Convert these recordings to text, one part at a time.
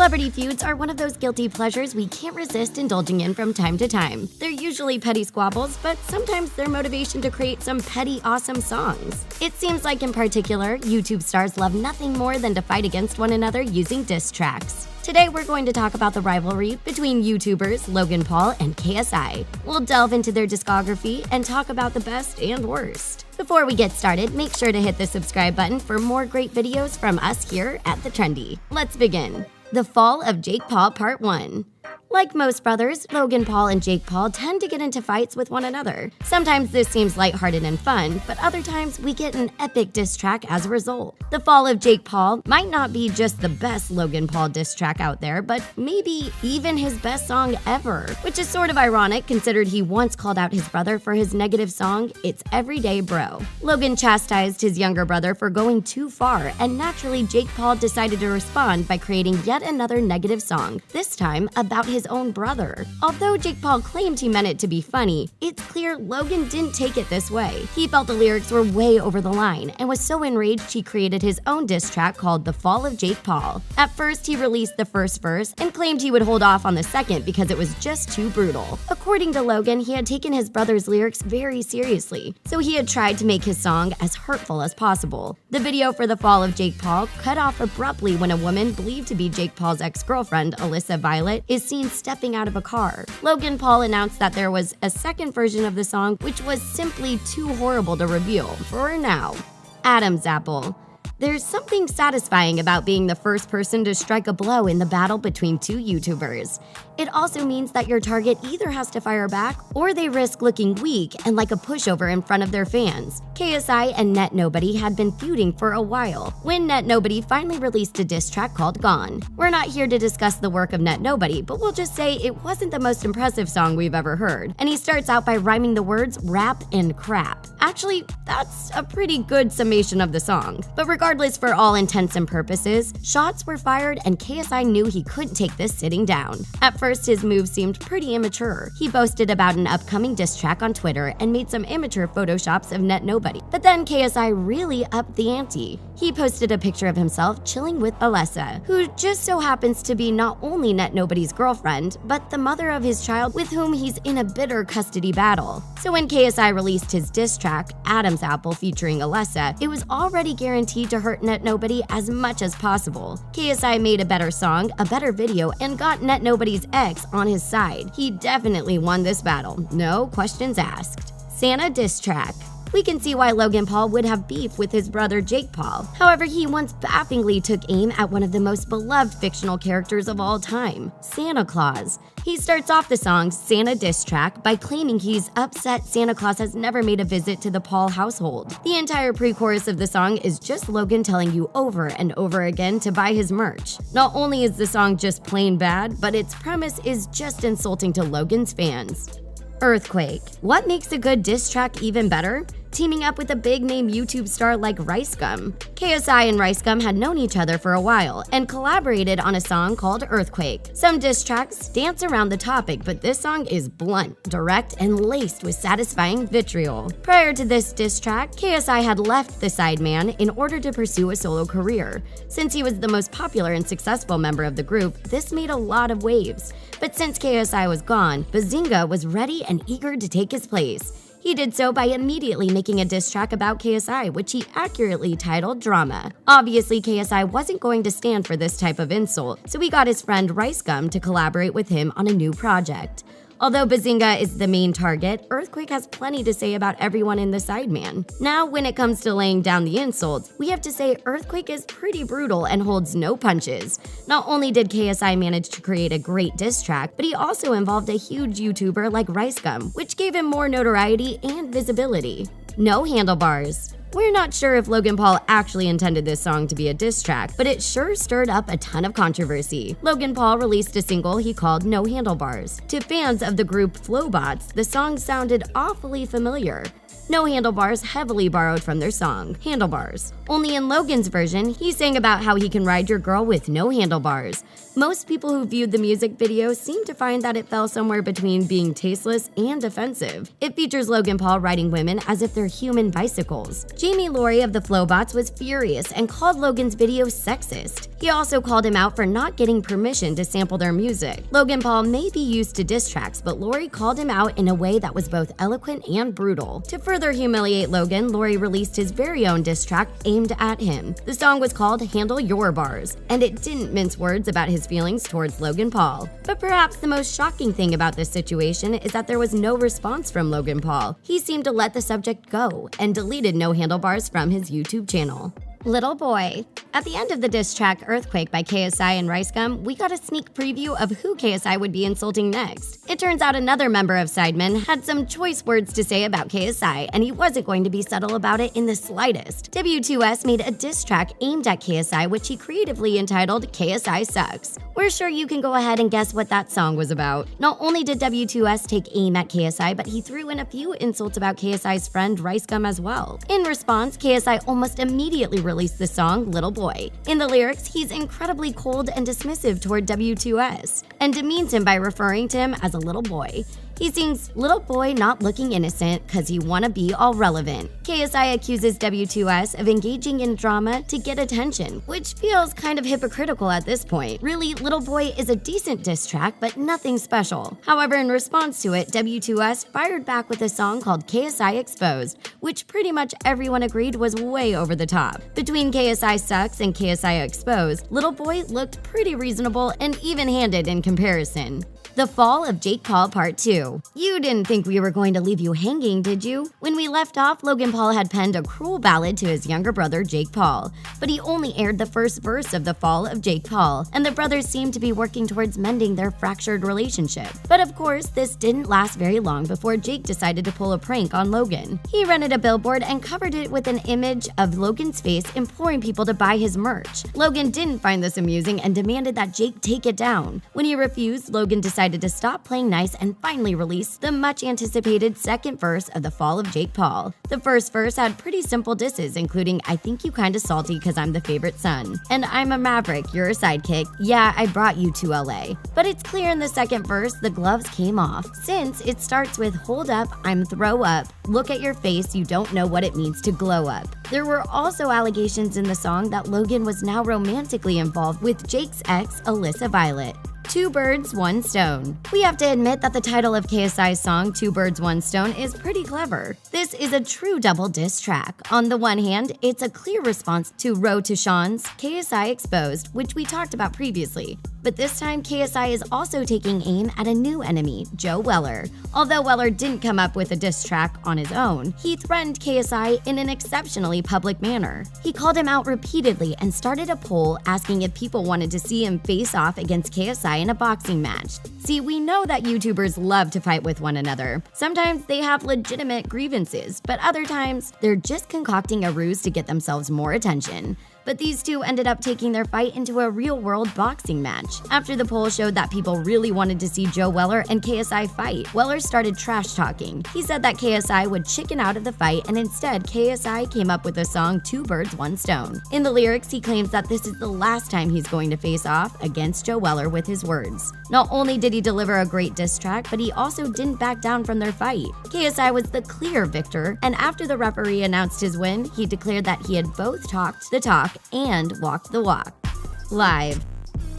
Celebrity feuds are one of those guilty pleasures we can't resist indulging in from time to time. They're usually petty squabbles, but sometimes they're motivation to create some petty, awesome songs. It seems like in particular, YouTube stars love nothing more than to fight against one another using diss tracks. Today, we're going to talk about the rivalry between YouTubers Logan Paul and KSI. We'll delve into their discography and talk about the best and worst. Before we get started, make sure to hit the subscribe button for more great videos from us here at The Trendy. Let's begin. The Fall of Jake Paul Part 1. Like most brothers, Logan Paul and Jake Paul tend to get into fights with one another. Sometimes this seems lighthearted and fun, but other times we get an epic diss track as a result. The Fall of Jake Paul might not be just the best Logan Paul diss track out there, but maybe even his best song ever, which is sort of ironic considered he once called out his brother for his negative song, It's Everyday Bro. Logan chastised his younger brother for going too far, and naturally Jake Paul decided to respond by creating yet another negative song, this time about his own brother. Although Jake Paul claimed he meant it to be funny, it's clear Logan didn't take it this way. He felt the lyrics were way over the line and was so enraged he created his own diss track called The Fall of Jake Paul. At first, he released the first verse and claimed he would hold off on the second because it was just too brutal. According to Logan, he had taken his brother's lyrics very seriously, so he had tried to make his song as hurtful as possible. The video for The Fall of Jake Paul cut off abruptly when a woman believed to be Jake Paul's ex-girlfriend, Alyssa Violet, is seen stepping out of a car. Logan Paul announced that there was a second version of the song which was simply too horrible to reveal for now. Adam's Apple. There's something satisfying about being the first person to strike a blow in the battle between two YouTubers. It also means that your target either has to fire back or they risk looking weak and like a pushover in front of their fans. KSI and Net Nobody had been feuding for a while when Net Nobody finally released a diss track called Gone. We're not here to discuss the work of Net Nobody, but we'll just say it wasn't the most impressive song we've ever heard, and he starts out by rhyming the words rap and crap. Actually, that's a pretty good summation of the song. But regardless, for all intents and purposes, shots were fired and KSI knew he couldn't take this sitting down. At first, his move seemed pretty immature. He boasted about an upcoming diss track on Twitter and made some immature photoshops of Net Nobody. But then KSI really upped the ante. He posted a picture of himself chilling with Alyssa, who just so happens to be not only Net Nobody's girlfriend, but the mother of his child with whom he's in a bitter custody battle. So when KSI released his diss track, Adam's Apple, featuring Alyssa, it was already guaranteed to hurt Net Nobody as much as possible. KSI made a better song, a better video, and got Net Nobody's ex on his side. He definitely won this battle, no questions asked. Santa diss track. We can see why Logan Paul would have beef with his brother Jake Paul. However, he once bafflingly took aim at one of the most beloved fictional characters of all time, Santa Claus. He starts off the song's Santa diss track by claiming he's upset Santa Claus has never made a visit to the Paul household. The entire pre-chorus of the song is just Logan telling you over and over again to buy his merch. Not only is the song just plain bad, but its premise is just insulting to Logan's fans. Earthquake. What makes a good diss track even better? Teaming up with a big-name YouTube star like Rice Gum. KSI and Rice Gum had known each other for a while and collaborated on a song called Earthquake. Some diss tracks dance around the topic, but this song is blunt, direct, and laced with satisfying vitriol. Prior to this diss track, KSI had left the sideman in order to pursue a solo career. Since he was the most popular and successful member of the group, this made a lot of waves. But since KSI was gone, Bazinga was ready and eager to take his place. He did so by immediately making a diss track about KSI, which he accurately titled Drama. Obviously, KSI wasn't going to stand for this type of insult, so he got his friend Rice Gum to collaborate with him on a new project. Although Bazinga is the main target, Earthquake has plenty to say about everyone in the sideman. Now, when it comes to laying down the insults, we have to say Earthquake is pretty brutal and holds no punches. Not only did KSI manage to create a great diss track, but he also involved a huge YouTuber like Rice Gum, which gave him more notoriety and visibility. No Handlebars. We're not sure if Logan Paul actually intended this song to be a diss track, but it sure stirred up a ton of controversy. Logan Paul released a single he called No Handlebars. To fans of the group Flowbots, the song sounded awfully familiar. No Handlebars heavily borrowed from their song, Handlebars. Only in Logan's version, he sang about how he can ride your girl with no handlebars. Most people who viewed the music video seem to find that it fell somewhere between being tasteless and offensive. It features Logan Paul riding women as if they're human bicycles. Jamie Laurie of the Flowbots was furious and called Logan's video sexist. He also called him out for not getting permission to sample their music. Logan Paul may be used to diss tracks, but Laurie called him out in a way that was both eloquent and brutal. To further humiliate Logan, Laurie released his very own diss track aimed at him. The song was called Handlebars, and it didn't mince words about his feelings towards Logan Paul. But perhaps the most shocking thing about this situation is that there was no response from Logan Paul. He seemed to let the subject go and deleted No Handlebars from his YouTube channel. Little Boy. At the end of the diss track Earthquake by KSI and Ricegum, we got a sneak preview of who KSI would be insulting next. It turns out another member of Sidemen had some choice words to say about KSI, and he wasn't going to be subtle about it in the slightest. W2S made a diss track aimed at KSI, which he creatively entitled KSI Sucks. We're sure you can go ahead and guess what that song was about. Not only did W2S take aim at KSI, but he threw in a few insults about KSI's friend Ricegum as well. In response, KSI almost immediately released the song Little Boy. In the lyrics, he's incredibly cold and dismissive toward W2S and demeans him by referring to him as a little boy. He sings little boy not looking innocent cause he wanna be all relevant. KSI accuses W2S of engaging in drama to get attention, which feels kind of hypocritical at this point. Really, Little Boy is a decent diss track, but nothing special. However, in response to it, W2S fired back with a song called KSI Exposed, which pretty much everyone agreed was way over the top. Between KSI Sucks and KSI Exposed, Little Boy looked pretty reasonable and even-handed in comparison. The Fall of Jake Paul Part 2. You didn't think we were going to leave you hanging, did you? When we left off, Logan Paul had penned a cruel ballad to his younger brother Jake Paul, but he only aired the first verse of The Fall of Jake Paul, and the brothers seemed to be working towards mending their fractured relationship. But of course, this didn't last very long before Jake decided to pull a prank on Logan. He rented a billboard and covered it with an image of Logan's face, imploring people to buy his merch. Logan didn't find this amusing and demanded that Jake take it down. When he refused, Logan decided to stop playing nice and finally released the much-anticipated second verse of The Fall of Jake Paul. The first verse had pretty simple disses, including I think you kinda salty cause I'm the favorite son, and I'm a maverick, you're a sidekick, yeah, I brought you to LA. But it's clear in the second verse the gloves came off, since it starts with hold up, I'm throw up, look at your face, you don't know what it means to glow up. There were also allegations in the song that Logan was now romantically involved with Jake's ex, Alyssa Violet. Two Birds, One Stone. We have to admit that the title of KSI's song, Two Birds, One Stone, is pretty clever. This is a true double diss track. On the one hand, it's a clear response to Road to Sean's KSI Exposed, which we talked about previously. But this time, KSI is also taking aim at a new enemy, Joe Weller. Although Weller didn't come up with a diss track on his own, he threatened KSI in an exceptionally public manner. He called him out repeatedly and started a poll asking if people wanted to see him face off against KSI in a boxing match. See, we know that YouTubers love to fight with one another. Sometimes they have legitimate grievances, but other times they're just concocting a ruse to get themselves more attention. But these two ended up taking their fight into a real-world boxing match. After the poll showed that people really wanted to see Joe Weller and KSI fight, Weller started trash-talking. He said that KSI would chicken out of the fight, and instead KSI came up with the song Two Birds, One Stone. In the lyrics, he claims that this is the last time he's going to face off against Joe Weller with his words. Not only did he deliver a great diss track, but he also didn't back down from their fight. KSI was the clear victor, and after the referee announced his win, he declared that he had both talked the talk and walked the walk. Live.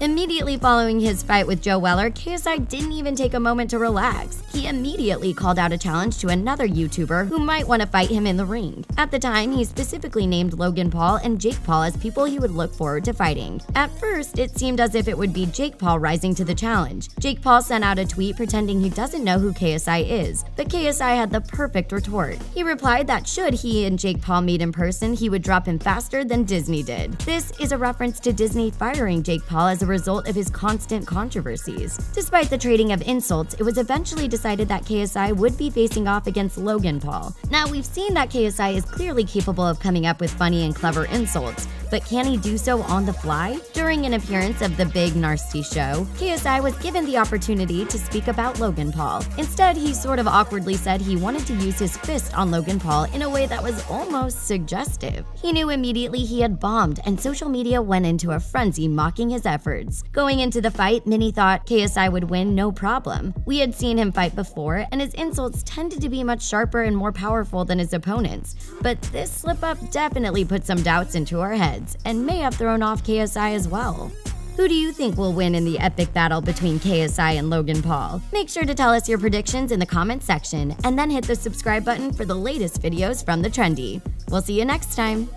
Immediately following his fight with Joe Weller, KSI didn't even take a moment to relax. He immediately called out a challenge to another YouTuber who might want to fight him in the ring. At the time, he specifically named Logan Paul and Jake Paul as people he would look forward to fighting. At first, it seemed as if it would be Jake Paul rising to the challenge. Jake Paul sent out a tweet pretending he doesn't know who KSI is, but KSI had the perfect retort. He replied that should he and Jake Paul meet in person, he would drop him faster than Disney did. This is a reference to Disney firing Jake Paul as a result of his constant controversies. Despite the trading of insults, it was eventually decided that KSI would be facing off against Logan Paul. Now, we've seen that KSI is clearly capable of coming up with funny and clever insults, But can he do so on the fly? During an appearance of The Big Narsty Show, KSI was given the opportunity to speak about Logan Paul. Instead, he sort of awkwardly said he wanted to use his fist on Logan Paul in a way that was almost suggestive. He knew immediately he had bombed, and social media went into a frenzy mocking his efforts. Going into the fight, many thought KSI would win no problem. We had seen him fight before, and his insults tended to be much sharper and more powerful than his opponents. But this slip-up definitely put some doubts into our heads, and may have thrown off KSI as well. Who do you think will win in the epic battle between KSI and Logan Paul? Make sure to tell us your predictions in the comments section, and then hit the subscribe button for the latest videos from The Trendy. We'll see you next time.